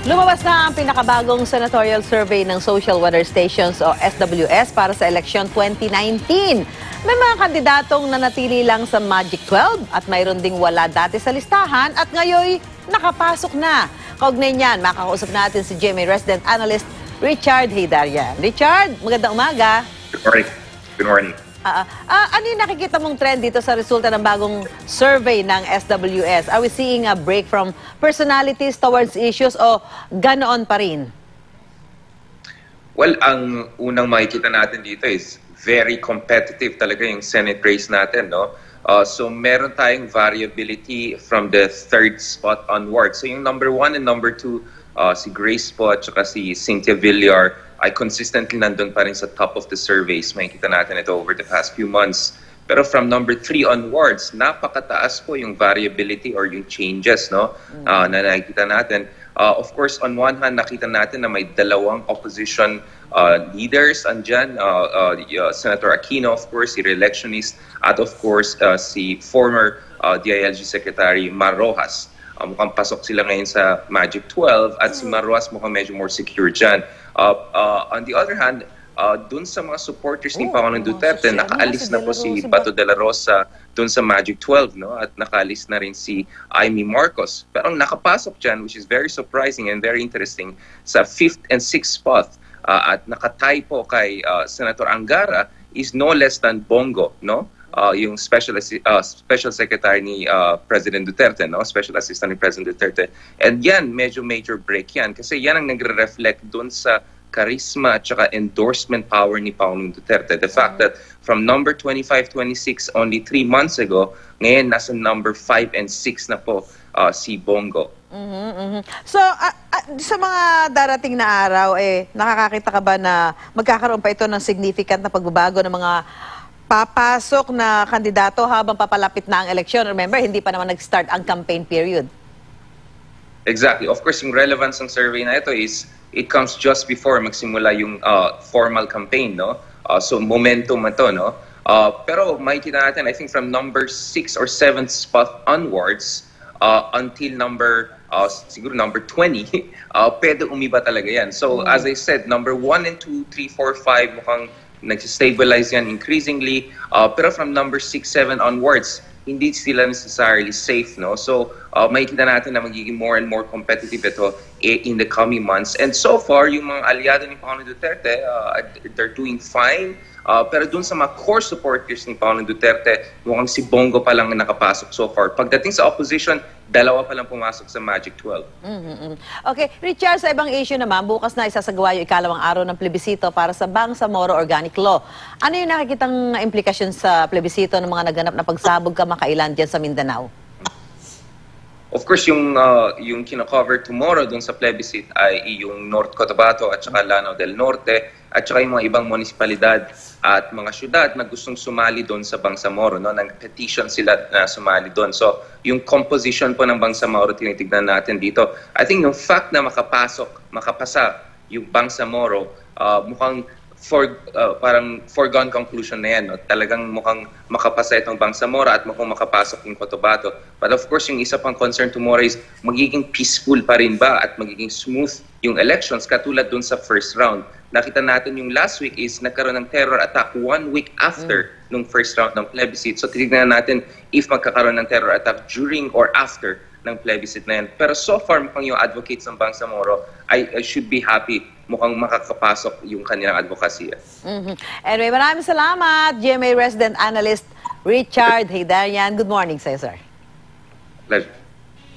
Lumabas na ang pinakabagong senatorial survey ng Social Weather Stations o SWS para sa eleksyon 2019. May mga kandidatong nanatili lang sa Magic 12 at mayroon ding wala dati sa listahan at ngayon nakapasok na. Kaugnay niyan, makakausap natin si GMA Resident Analyst Richard Heydarian. Richard, magandang umaga. Good morning. Good morning. Ano yung nakikita mong trend dito sa resulta ng bagong survey ng SWS? Are we seeing a break from personalities towards issues o ganoon pa rin? Well, ang unang makikita natin dito is very competitive talaga yung Senate race natin, no? So meron tayong variability from the third spot onward. So yung number 1 and number 2, si Grace po at saka si Cynthia Villar, ay consistently nandun pa rin sa top of the surveys. Makikita natin ito over the past few months. Pero from number 3 onwards, napakataas po yung variability or yung changes, no? Na nakikita natin. Of course, on one hand, nakita natin na may dalawang opposition leaders andyan. Senator Aquino, of course, si re-electionist, at of course, si former DILG Secretary Mar Rojas. Mukhang pasok sila ngayon sa Magic 12 at si Mar Rojas mukhang medyo more secure dyan. On the other hand, dun sa mga supporters ni Pangulong Duterte, nakaalis na po si Bato de la Rosa dun sa Magic 12, no? At nakaalis na rin si Amy Marcos. Pero ang nakapasok dyan, which is very surprising and very interesting, sa 5th and 6th spot at nakatay po kay Senator Angara is no less than Bongo, no? Yung special secretary ni President Duterte, no? Special assistant ni President Duterte. And yan, medyo major break yan. Kasi yan ang nagre-reflect dun sa charisma at saka endorsement power ni Pangulong Duterte. The fact that from number 25, 26 only 3 months ago, ngayon nasa number 5 and 6 na po si Bongo. So, sa mga darating na araw, nakakakita ka ba na magkakaroon pa ito ng significant na pagbabago ng mga papasok na kandidato habang papalapit na ang eleksyon? Remember, hindi pa naman nag-start ang campaign period. Exactly. Of course, yung relevance ng survey na ito is it comes just before magsimula yung formal campaign, no? So momentum ito, no? Pero makikita natin, I think from number 6 or 7th spot onwards until siguro number 20, pwede umiba talaga yan. So as I said, number 1 and 2, 3, 4, 5 mukhang nag-stabilize yan increasingly. Pero from number 6, 7 onwards, hindi sila necessarily safe, no? So makikita natin na magiging more and more competitive ito in the coming months. And so far, yung mga aliado ni Pangulong Duterte, they're doing fine. Pero dun sa mga core supporters ni Pangulong Duterte, mukhang si Bongo pa lang na nakapasok so far. Pagdating sa opposition, dalawa pa lang pumasok sa Magic 12. Okay, Richard, sa ibang issue naman, bukas na isasagawa yung ikalawang araw ng plebisito para sa Bangsamoro Organic Law. Ano yung nakikitang implikasyon sa plebisito ng mga naganap na pagsabog kamakailan dyan sa Mindanao? Of course, yung kino-cover tomorrow dun sa plebiscite ay yung North Cotabato at saka Lanao del Norte at saka yung mga ibang munisipalidad at mga syudad na gustong sumali doon sa Bangsamoro, no? Nag-petition sila na sumali doon. So, yung composition po ng Bangsamoro tinitignan natin dito. I think yung fact na makapasa yung Bangsamoro, mukhang parang foregone conclusion na yan, no? Talagang mukhang makapasa itong Bangsamoro at mukhang makapasok yung Cotabato. But of course, yung isa pang concern tomorrow is magiging peaceful pa rin ba at magiging smooth yung elections katulad dun sa first round. Nakita natin yung last week is nagkaroon ng terror attack 1 week after nung first round ng plebiscite. So titignan natin if magkakaroon ng terror attack during or after ng plebiscite na yan. Pero so far, mukhang yung advocates ng Bangsamoro, I should be happy. Mukhang makakapasok yung kanilang advokasya. Anyway, maraming salamat, GMA Resident Analyst Richard Heydarian. Good morning, sir. Pleasure.